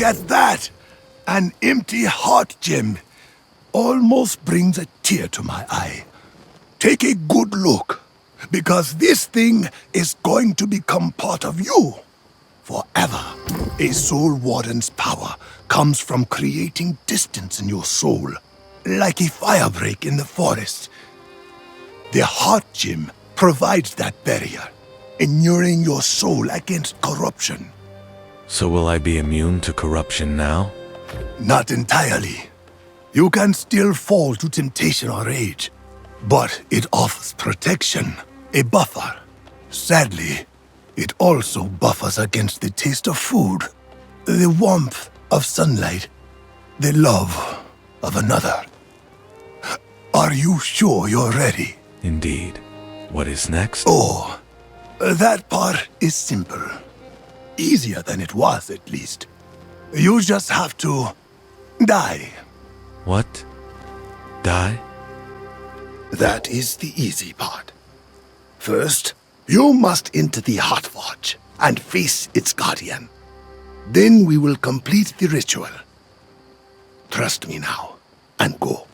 at that! An empty heart gem almost brings a tear to my eye. Take a good look, because this thing is going to become part of you forever. A soul warden's power comes from creating distance in your soul, like a firebreak in the forest. The heart gem provides that barrier, inuring your soul against corruption. So will I be immune to corruption now? Not entirely. You can still fall to temptation or rage, but it offers protection, a buffer. Sadly, it also buffers against the taste of food, the warmth of sunlight, the love of another. Are you sure you're ready? Indeed. What is next? Oh, that part is simple. Easier than it was, at least. You just have to die. What? Die? That is the easy part. First, you must enter the Heart Forge and face its guardian. Then we will complete the ritual. Trust me now, and go.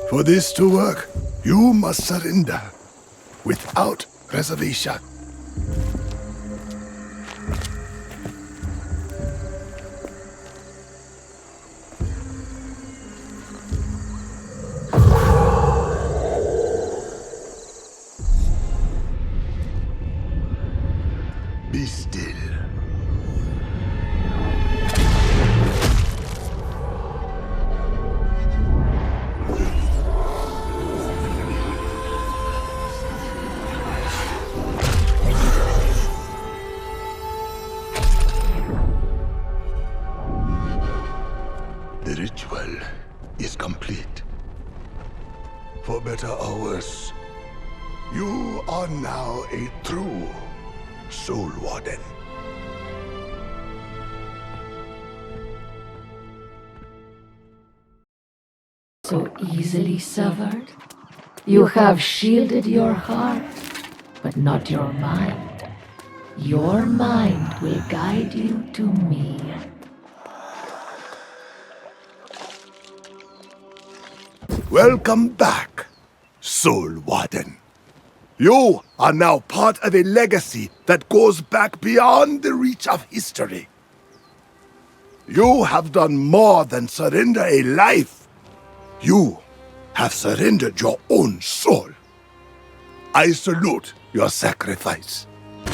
For this to work, you must surrender without reservation. Be still. The ritual is complete. For better or worse, you are now a true Soul Warden. So easily severed? You have shielded your heart, but not your mind. Your mind will guide you to me. Welcome back, Soul Warden. You are now part of a legacy that goes back beyond the reach of history. You have done more than surrender a life. You have surrendered your own soul. I salute your sacrifice.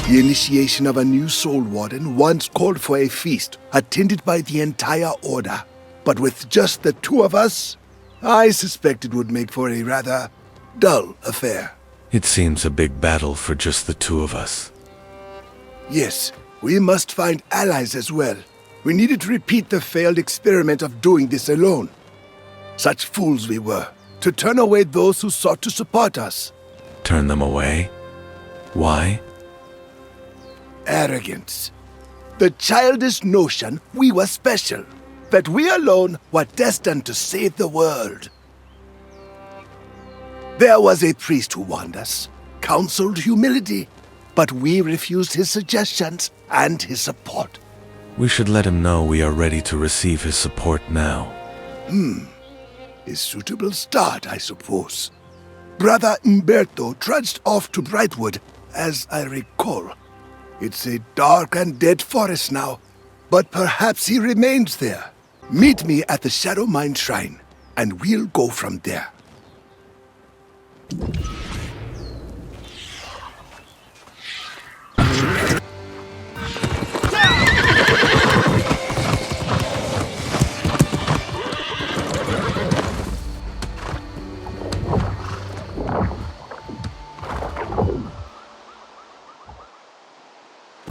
The initiation of a new Soul Warden once called for a feast attended by the entire Order. But with just the two of us, I suspect it would make for a rather dull affair. It seems a big battle for just the two of us. Yes, we must find allies as well. We needed to repeat the failed experiment of doing this alone. Such fools we were, to turn away those who sought to support us. Turn them away? Why? Arrogance. The childish notion we were special, that we alone were destined to save the world. There was a priest who warned us, counseled humility, but we refused his suggestions and his support. We should let him know we are ready to receive his support now. A suitable start, I suppose. Brother Umberto trudged off to Brightwood, as I recall. It's a dark and dead forest now, but perhaps he remains there. Meet me at the Shadow Mine Shrine, and we'll go from there.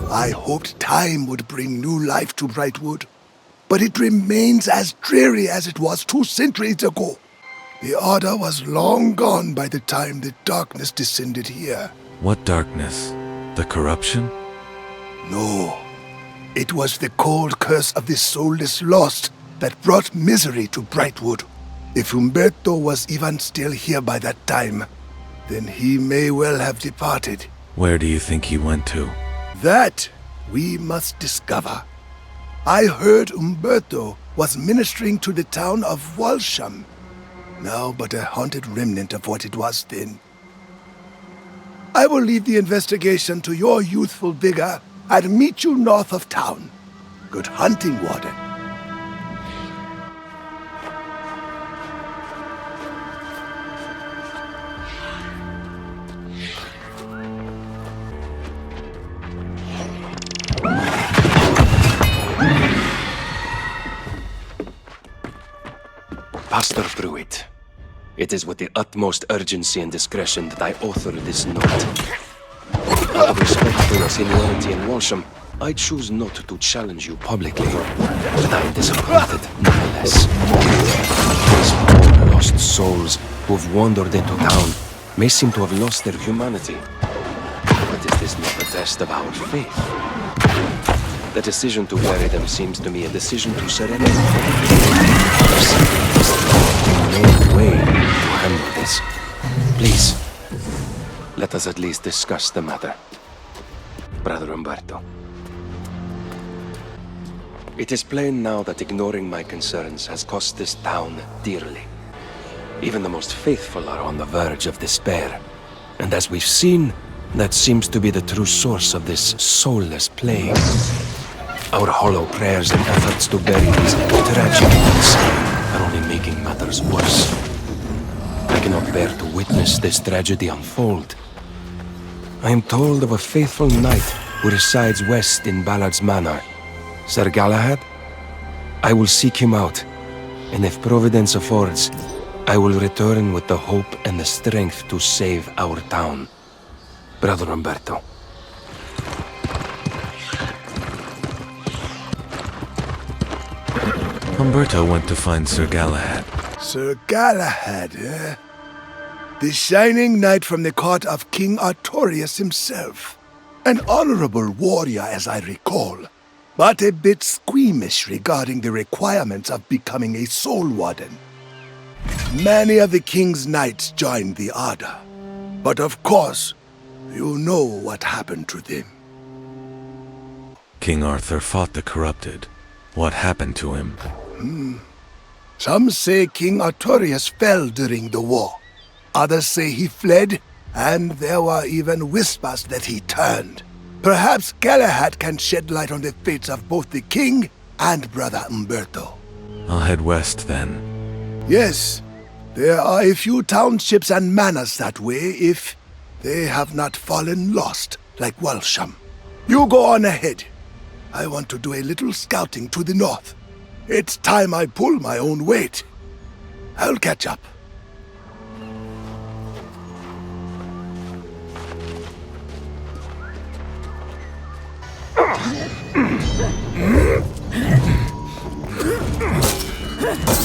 I hoped time would bring new life to Brightwood, but it remains as dreary as it was 2 centuries ago. The Order was long gone by the time the darkness descended here. What darkness? The corruption? No, it was the cold curse of the soulless lost that brought misery to Brightwood. If Umberto was even still here by that time, then he may well have departed. Where do you think he went to? That we must discover. I heard Umberto was ministering to the town of Walsham, now but a haunted remnant of what it was then. I will leave the investigation to your youthful vigor and meet you north of town. Good hunting, Warden. Pastor Brightwood, it is with the utmost urgency and discretion that I author this note. Out of respect for your seniority in Walsham, I choose not to challenge you publicly, but I am disappointed nonetheless. These poor lost souls who have wandered into town may seem to have lost their humanity. But is this not a test of our faith? The decision to bury them seems to me a decision to surrender. There's no way to handle this. Please, let us at least discuss the matter. Brother Umberto. It is plain now that ignoring my concerns has cost this town dearly. Even the most faithful are on the verge of despair. And as we've seen, that seems to be the true source of this soulless plague. Our hollow prayers and efforts to bury these tragedies are only making matters worse. I cannot bear to witness this tragedy unfold. I am told of a faithful knight who resides west in Ballard's Manor. Sir Galahad? I will seek him out, and if Providence affords, I will return with the hope and the strength to save our town. Brother Umberto. Umberto went to find Sir Galahad. Sir Galahad, eh? The shining knight from the court of King Artorius himself. An honorable warrior, as I recall, but a bit squeamish regarding the requirements of becoming a soul warden. Many of the king's knights joined the Order, but of course, you know what happened to them. King Arthur fought the corrupted. What happened to him? Some say King Artorius fell during the war. Others say he fled, and there were even whispers that he turned. Perhaps Galahad can shed light on the fates of both the king and Brother Umberto. I'll head west then. Yes, there are a few townships and manors that way if they have not fallen lost, like Walsham. You go on ahead. I want to do a little scouting to the north. It's time I pull my own weight. I'll catch up.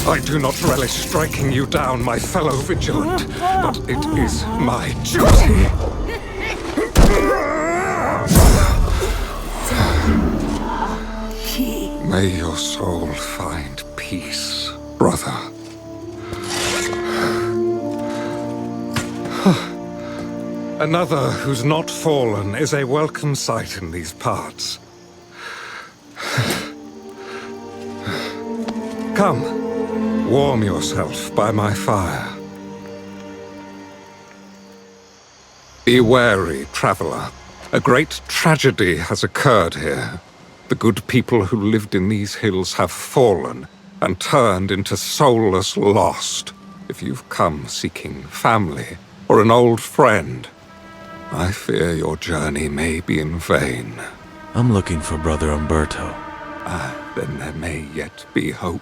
I do not relish striking you down, my fellow vigilant, but it is my duty. May your soul find peace, brother. Another who's not fallen is a welcome sight in these parts. Come, warm yourself by my fire. Be wary, traveler. A great tragedy has occurred here. The good people who lived in these hills have fallen and turned into soulless lost. If you've come seeking family or an old friend, I fear your journey may be in vain. I'm looking for Brother Umberto. Then there may yet be hope.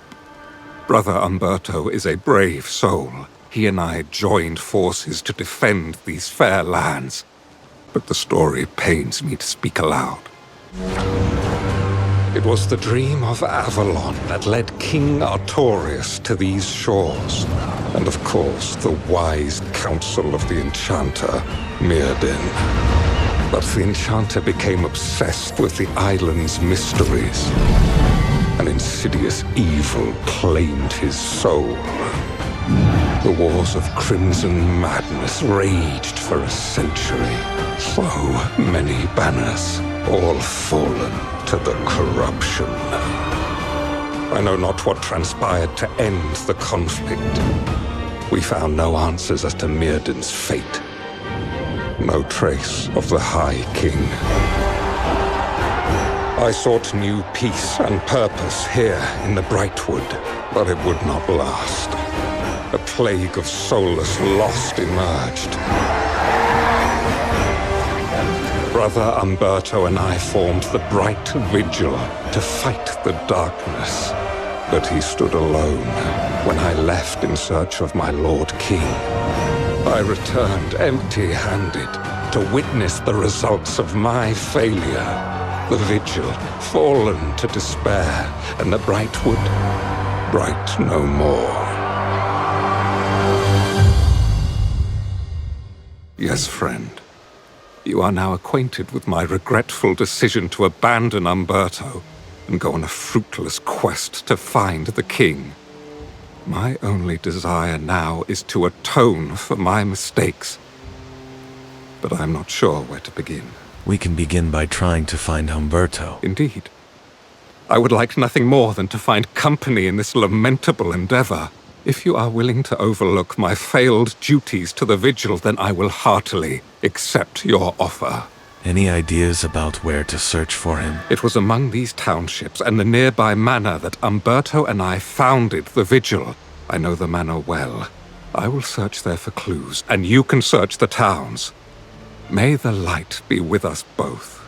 Brother Umberto is a brave soul. He and I joined forces to defend these fair lands. But the story pains me to speak aloud. It was the dream of Avalon that led King Artorius to these shores. And of course, the wise counsel of the enchanter, Mirrodin. But the enchanter became obsessed with the island's mysteries. An insidious evil claimed his soul. The wars of crimson madness raged for a century. So many banners, all fallen to the corruption. I know not what transpired to end the conflict. We found no answers as to Mirrodin's fate. No trace of the High King. I sought new peace and purpose here in the Brightwood, but it would not last. A plague of soulless lost emerged. Brother Umberto and I formed the Bright Vigil to fight the darkness. But he stood alone when I left in search of my Lord King. I returned empty-handed to witness the results of my failure. The Vigil fallen to despair, and the Brightwood bright no more. Yes, friend. You are now acquainted with my regretful decision to abandon Umberto and go on a fruitless quest to find the king. My only desire now is to atone for my mistakes. But I'm not sure where to begin. We can begin by trying to find Umberto. Indeed. I would like nothing more than to find company in this lamentable endeavor. If you are willing to overlook my failed duties to the Vigil, then I will heartily accept your offer. Any ideas about where to search for him? It was among these townships and the nearby manor that Umberto and I founded the Vigil. I know the manor well. I will search there for clues, and you can search the towns. May the light be with us both.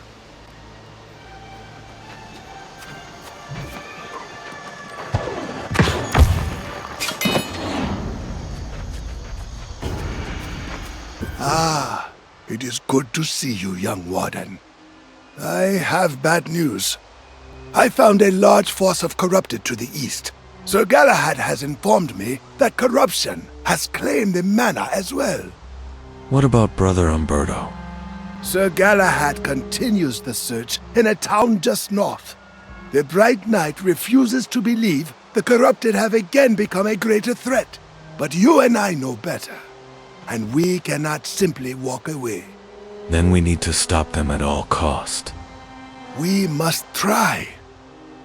Ah, it is good to see you, young warden. I have bad news. I found a large force of corrupted to the east. Sir Galahad has informed me that corruption has claimed the manor as well. What about Brother Umberto? Sir Galahad continues the search in a town just north. The Bright Knight refuses to believe the corrupted have again become a greater threat. But you and I know better, and we cannot simply walk away. Then we need to stop them at all cost. We must try.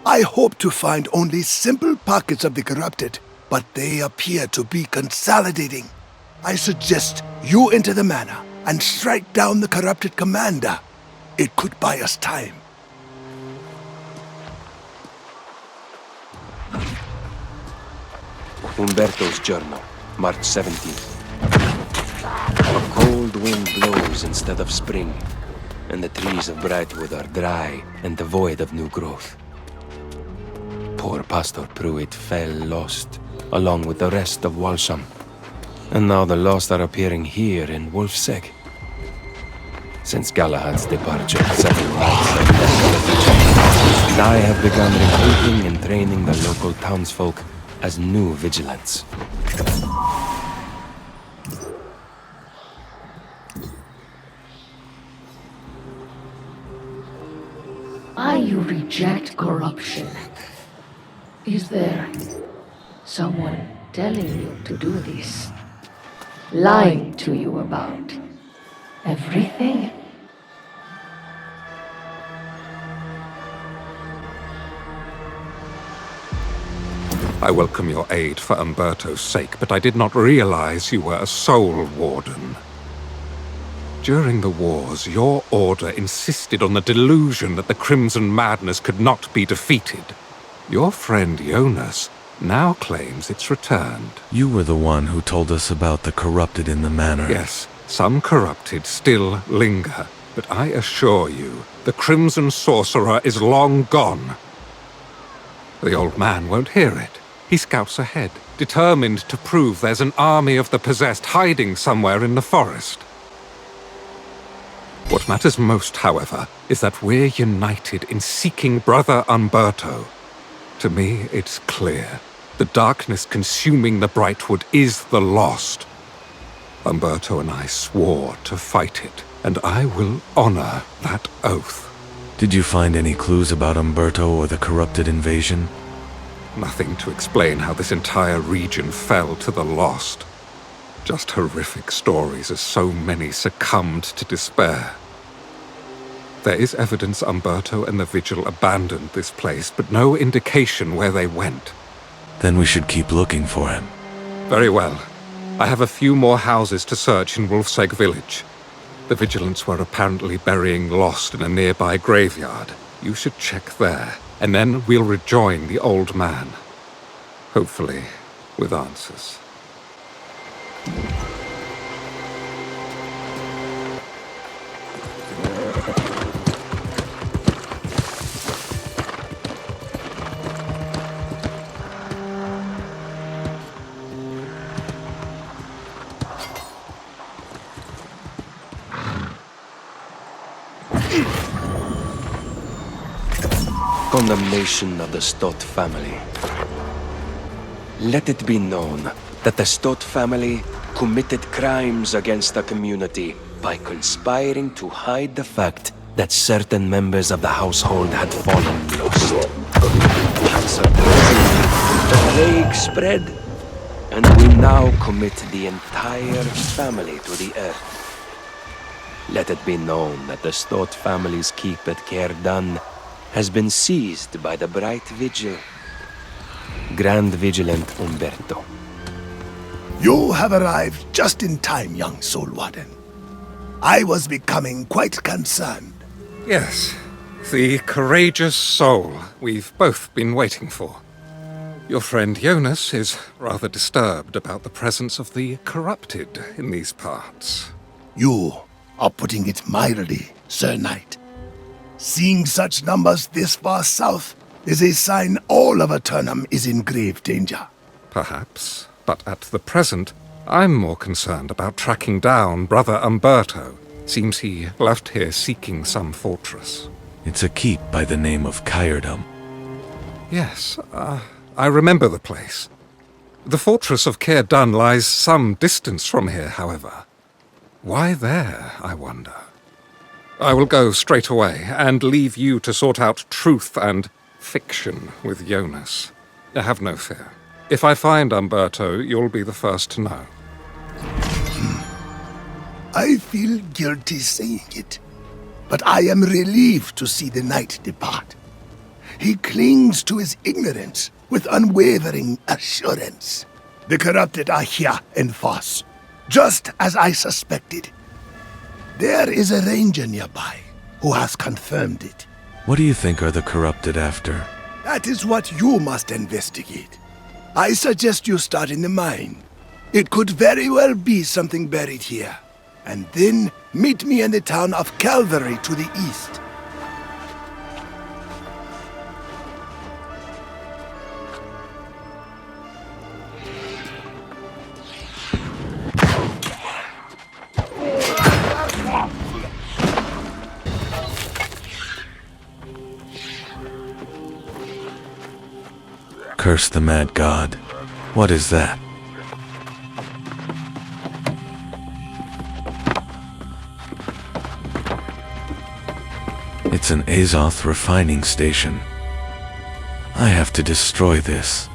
I hope to find only simple pockets of the corrupted, but they appear to be consolidating. I suggest you enter the manor and strike down the corrupted commander. It could buy us time. Umberto's journal, March 17th. A cold wind blows instead of spring, and the trees of Brightwood are dry and devoid of new growth. Poor Pastor Pruitt fell lost, along with the rest of Walsham. And now the lost are appearing here in Wolfseg. Since Galahad's departure, several knights have left the Vigil, and I have begun recruiting and training the local townsfolk as new vigilants. Why you reject corruption? Is there someone telling you to do this? Lying to you about? Everything? I welcome your aid for Umberto's sake, but I did not realize you were a soul warden. During the wars, your order insisted on the delusion that the Crimson Madness could not be defeated. Your friend Jonas now claims it's returned. You were the one who told us about the corrupted in the manor. Yes, some corrupted still linger, but I assure you, the Crimson Sorcerer is long gone. The old man won't hear it. He scouts ahead, determined to prove there's an army of the possessed hiding somewhere in the forest. What matters most, however, is that we're united in seeking Brother Umberto. To me, it's clear. The darkness consuming the Brightwood is the lost. Umberto and I swore to fight it, and I will honor that oath. Did you find any clues about Umberto or the corrupted invasion? Nothing to explain how this entire region fell to the lost. Just horrific stories as so many succumbed to despair. There is evidence Umberto and the Vigil abandoned this place, but no indication where they went. Then we should keep looking for him. Very well. I have a few more houses to search in Wolfsegg village. The Vigilants were apparently burying Lost in a nearby graveyard. You should check there, and then we'll rejoin the old man. Hopefully, with answers. Condemnation of the Stott family. Let it be known that the Stott family committed crimes against the community by conspiring to hide the fact that certain members of the household had fallen lost. Unsurprisingly, the plague spread, and we now commit the entire family to the earth. Let it be known that the Stott family's keep at Aeternum has been seized by the Bright Vigil. Grand Vigilant Umberto. You have arrived just in time, young Soul Warden. I was becoming quite concerned. Yes, the courageous soul we've both been waiting for. Your friend Jonas is rather disturbed about the presence of the corrupted in these parts. You are putting it mildly, Sir Knight. Seeing such numbers this far south is a sign all of Aeternum is in grave danger. Perhaps, but at the present, I'm more concerned about tracking down Brother Umberto. Seems he left here seeking some fortress. It's a keep by the name of Aeternum. Yes, I remember the place. The fortress of Aeternum lies some distance from here, however. Why there, I wonder? I will go straight away, and leave you to sort out truth and fiction with Jonas. Have no fear. If I find Umberto, you'll be the first to know. I feel guilty saying it, but I am relieved to see the knight depart. He clings to his ignorance with unwavering assurance. The corrupted are here in Foss, just as I suspected. There is a ranger nearby who has confirmed it. What do you think are the corrupted after? That is what you must investigate. I suggest you start in the mine. It could very well be something buried here. And then meet me in the town of Calvary to the east. Curse the mad god. What is that? It's an Azoth refining station. I have to destroy this.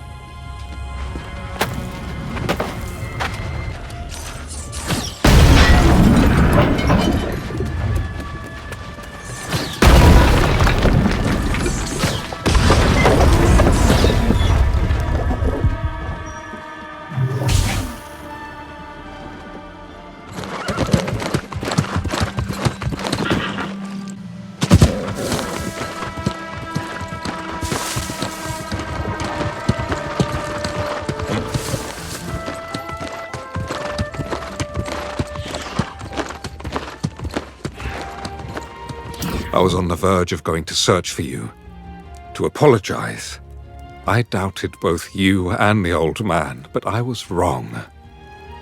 I was on the verge of going to search for you, to apologize. I doubted both you and the old man, but I was wrong.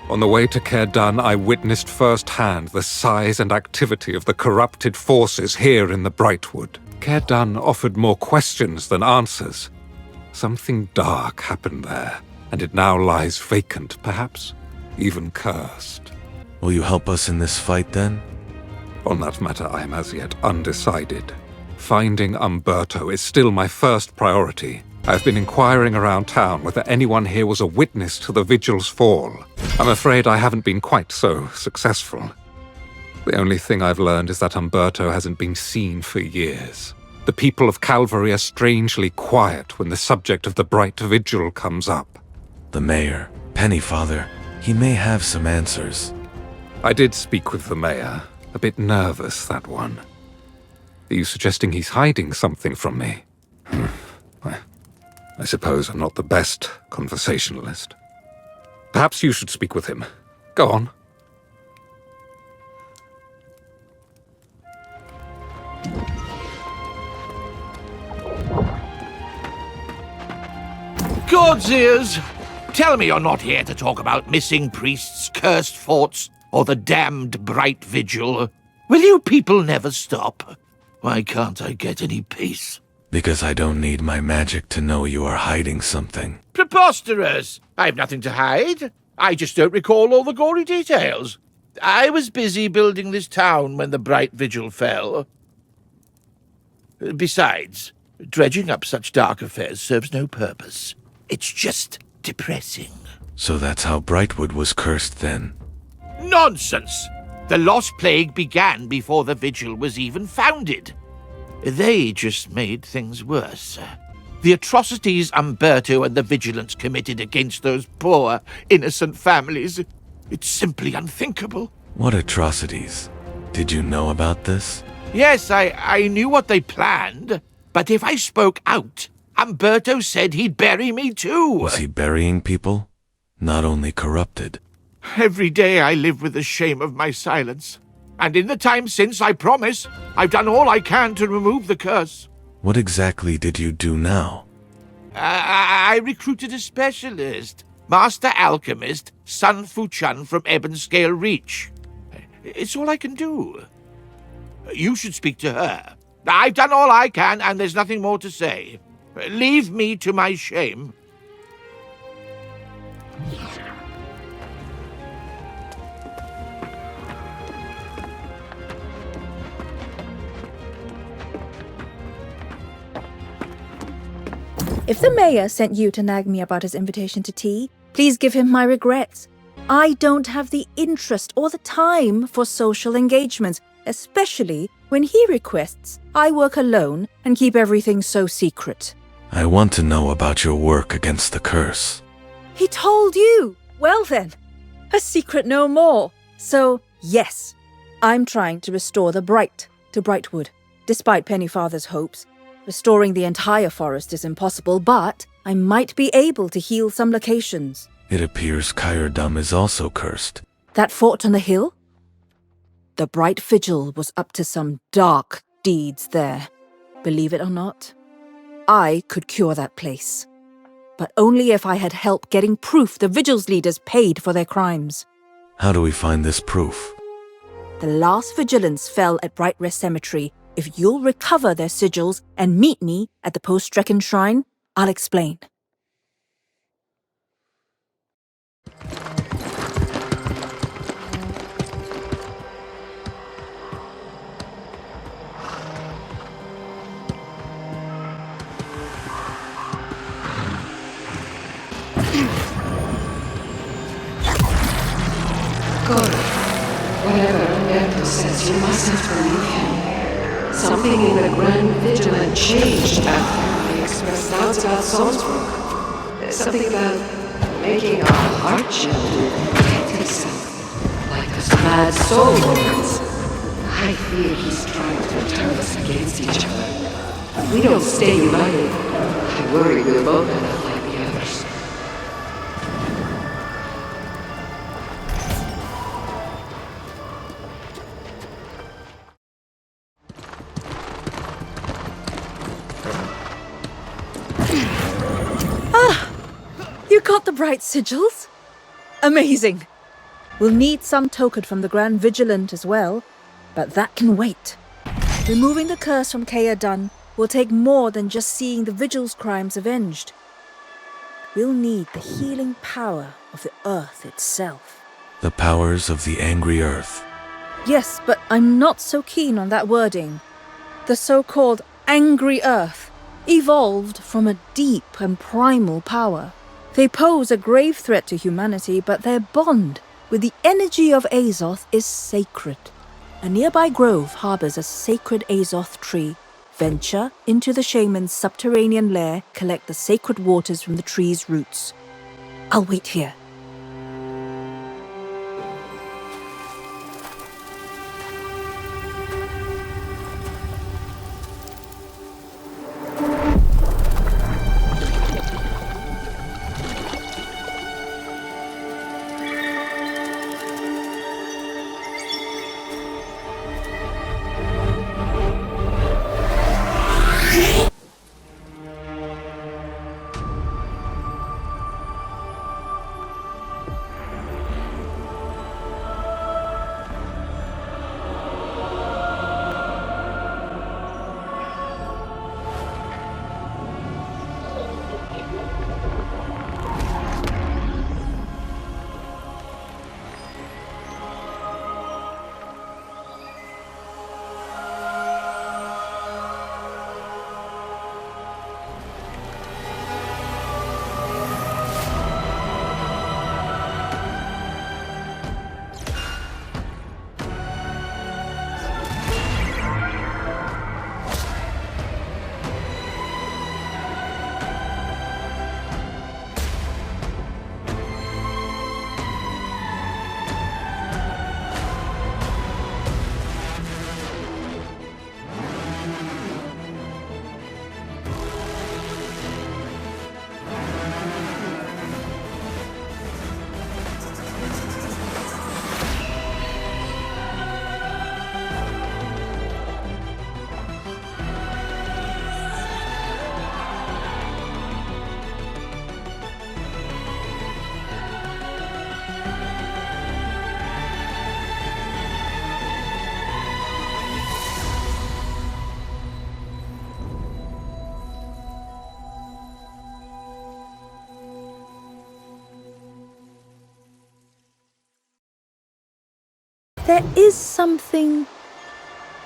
On the way to Aeternum, I witnessed firsthand the size and activity of the corrupted forces here in the Brightwood. Aeternum offered more questions than answers. Something dark happened there, and it now lies vacant, perhaps even cursed. Will you help us in this fight, then? On that matter, I am as yet undecided. Finding Umberto is still my first priority. I've been inquiring around town whether anyone here was a witness to the Vigil's fall. I'm afraid I haven't been quite so successful. The only thing I've learned is that Umberto hasn't been seen for years. The people of Calvary are strangely quiet when the subject of the Bright Vigil comes up. The mayor, Pennyfather, he may have some answers. I did speak with the mayor. A bit nervous, that one. Are you suggesting he's hiding something from me? I suppose I'm not the best conversationalist. Perhaps you should speak with him. Go on. God's ears! Tell me you're not here to talk about missing priests, cursed forts, or the damned Bright Vigil. Will you people never stop? Why can't I get any peace? Because I don't need my magic to know you are hiding something. Preposterous! I've nothing to hide. I just don't recall all the gory details. I was busy building this town when the Bright Vigil fell. Besides, dredging up such dark affairs serves no purpose. It's just depressing. So that's how Brightwood was cursed then? Nonsense! The Lost Plague began before the Vigil was even founded. They just made things worse. The atrocities Umberto and the Vigilants committed against those poor, innocent families, it's simply unthinkable. What atrocities? Did you know about this? Yes, I knew what they planned, but if I spoke out, Umberto said he'd bury me too. Was he burying people? Not only corrupted. Every day I live with the shame of my silence. And in the time since, I promise, I've done all I can to remove the curse. What exactly did you do now? I recruited a specialist, Master Alchemist Sun Fu-Chun from Ebonscale Reach. It's all I can do. You should speak to her. I've done all I can, and there's nothing more to say. Leave me to my shame. If the mayor sent you to nag me about his invitation to tea, please give him my regrets. I don't have the interest or the time for social engagements, especially when he requests I work alone and keep everything so secret. I want to know about your work against the curse. He told you! Well then, a secret no more. So, yes, I'm trying to restore the Bright to Brightwood, despite Pennyfather's hopes. Restoring the entire forest is impossible, but I might be able to heal some locations. It appears Aeternum is also cursed. That fort on the hill? The Bright Vigil was up to some dark deeds there. Believe it or not, I could cure that place. But only if I had help getting proof the Vigil's leaders paid for their crimes. How do we find this proof? The last vigilance fell at Bright Rest Cemetery. If you'll recover their sigils and meet me at the post-Strecken Shrine, I'll explain. Whatever Umberto says, you mustn't believe him. Something in the Grand Vigil had changed after I expressed doubts about Salzburg. There's something about making our heart chill and protect himself, like those mad soul lords. I fear he's trying to turn us against each other. If we don't stay united, I worry we'll both end up like the others. You got the bright sigils? Amazing. We'll need some token from the Grand Vigilant as well, but that can wait. Removing the curse from Aeternum will take more than just seeing the Vigil's crimes avenged. We'll need the healing power of the earth itself. The powers of the angry earth. Yes, but I'm not so keen on that wording. The so-called angry earth evolved from a deep and primal power. They pose a grave threat to humanity, but their bond with the energy of Azoth is sacred. A nearby grove harbors a sacred Azoth tree. Venture into the shaman's subterranean lair, collect the sacred waters from the tree's roots. I'll wait here. There is something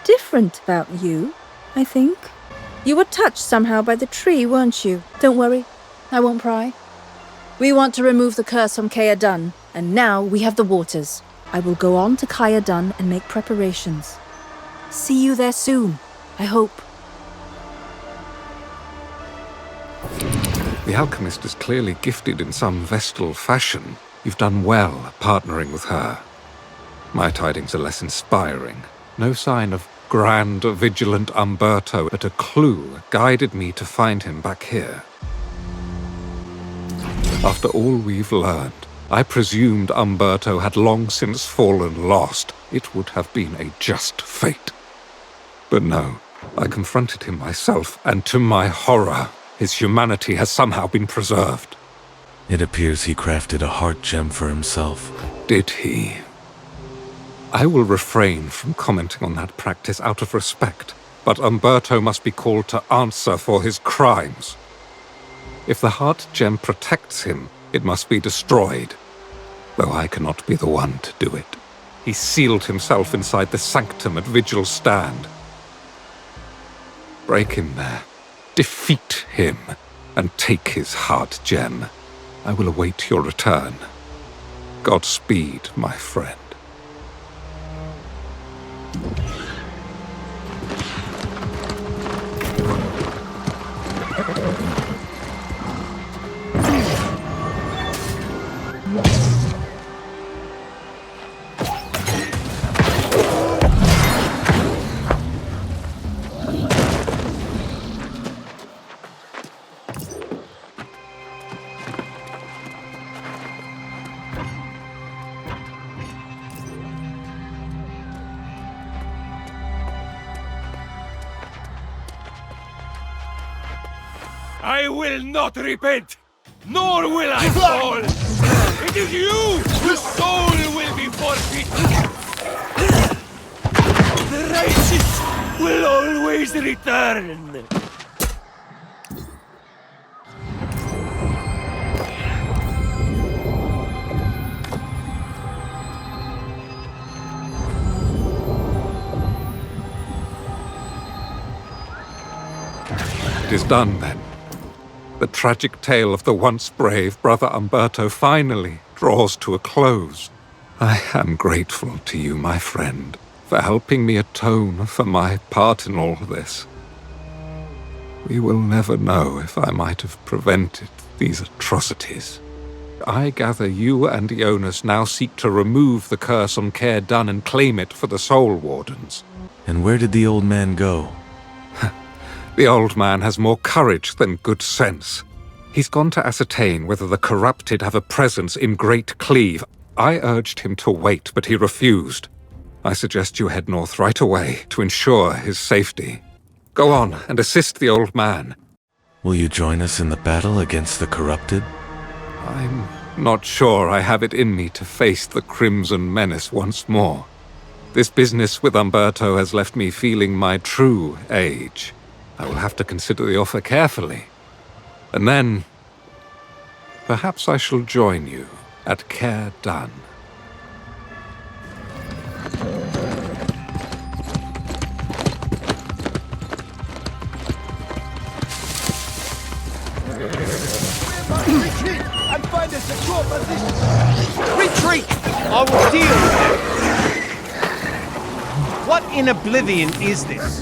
different about you, I think. You were touched somehow by the tree, weren't you? Don't worry, I won't pry. We want to remove the curse from Aeternum, and now we have the waters. I will go on to Aeternum and make preparations. See you there soon, I hope. The alchemist is clearly gifted in some Vestal fashion. You've done well partnering with her. My tidings are less inspiring. No sign of Grand Vigilant Umberto, but a clue guided me to find him back here. After all we've learned, I presumed Umberto had long since fallen lost. It would have been a just fate. But no, I confronted him myself, and to my horror, his humanity has somehow been preserved. It appears he crafted a heart gem for himself. Did he? I will refrain from commenting on that practice out of respect, but Umberto must be called to answer for his crimes. If the heart gem protects him, it must be destroyed, though I cannot be the one to do it. He sealed himself inside the sanctum at Vigil's stand. Break him there, defeat him, and take his heart gem. I will await your return. Godspeed, my friend. I will not repent, nor will I fall. It is you whose soul will be forfeit. The righteous will always return. It is done, then. The tragic tale of the once brave Brother Umberto finally draws to a close. I am grateful to you, my friend, for helping me atone for my part in all this. We will never know if I might have prevented these atrocities. I gather you and Ionas now seek to remove the curse on Caer Dun and claim it for the Soul Wardens. And where did the old man go? The old man has more courage than good sense. He's gone to ascertain whether the corrupted have a presence in Great Cleave. I urged him to wait, but he refused. I suggest you head north right away to ensure his safety. Go on and assist the old man. Will you join us in the battle against the corrupted? I'm not sure I have it in me to face the Crimson Menace once more. This business with Umberto has left me feeling my true age. I will have to consider the offer carefully. And then, perhaps I shall join you at Caer Dun. Retreat and find a secure position. Retreat! I will deal with them. What in oblivion is this?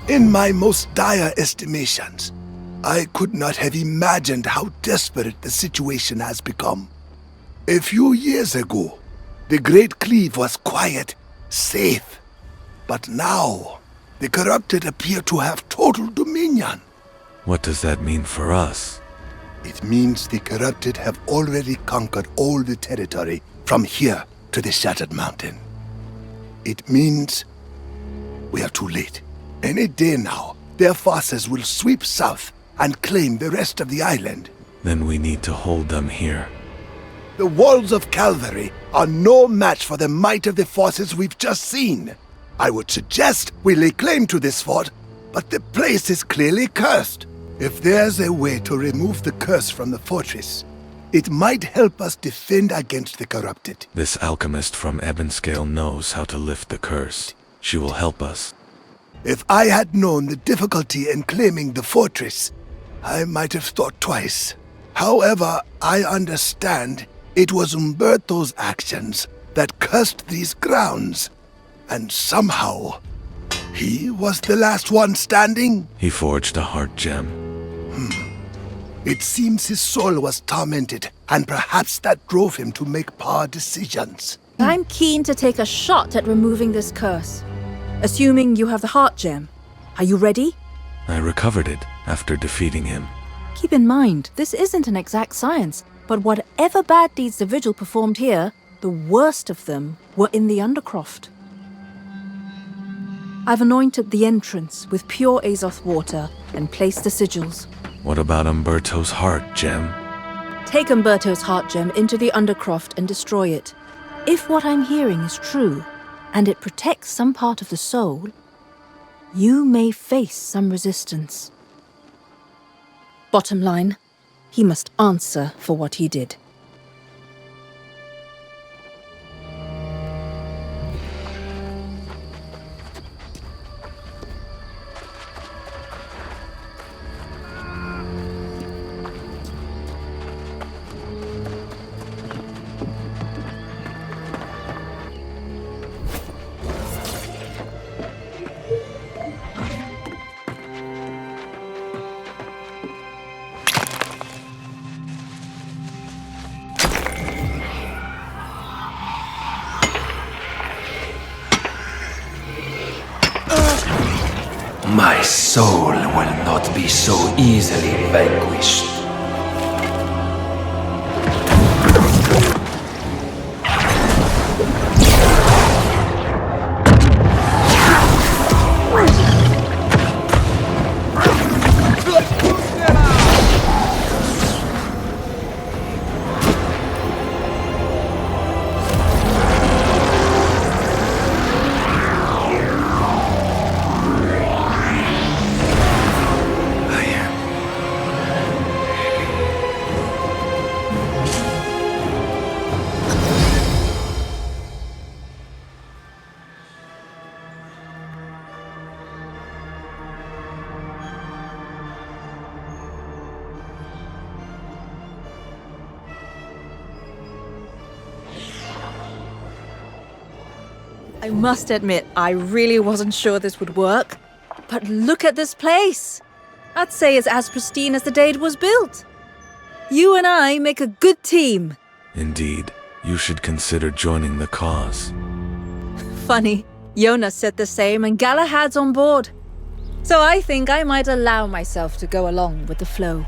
In my most dire estimations, I could not have imagined how desperate the situation has become. A few years ago, the Great Cleave was quiet, safe. But now, the corrupted appear to have total dominion. What does that mean for us? It means the corrupted have already conquered all the territory from here to the Shattered Mountain. It means we are too late. Any day now, their forces will sweep south and claim the rest of the island. Then we need to hold them here. The walls of Calvary are no match for the might of the forces we've just seen. I would suggest we lay claim to this fort, but the place is clearly cursed. If there's a way to remove the curse from the fortress, it might help us defend against the corrupted. This alchemist from Ebonscale knows how to lift the curse. She will help us. If I had known the difficulty in claiming the fortress, I might have thought twice. However, I understand it was Umberto's actions that cursed these grounds. And somehow, he was the last one standing? He forged a heart gem. It seems his soul was tormented, and perhaps that drove him to make poor decisions. I'm keen to take a shot at removing this curse. Assuming you have the heart gem. Are you ready? I recovered it after defeating him. Keep in mind, this isn't an exact science, but whatever bad deeds the Vigil performed here, the worst of them were in the Undercroft. I've anointed the entrance with pure Azoth water and placed the sigils. What about Umberto's heart gem? Take Umberto's heart gem into the Undercroft and destroy it. If what I'm hearing is true, and it protects some part of the soul, you may face some resistance. Bottom line, he must answer for what he did. My soul will not be so easily vanquished. I must admit, I really wasn't sure this would work. But look at this place! I'd say it's as pristine as the day it was built. You and I make a good team. Indeed, you should consider joining the cause. Funny, Jonas said the same and Galahad's on board. So I think I might allow myself to go along with the flow.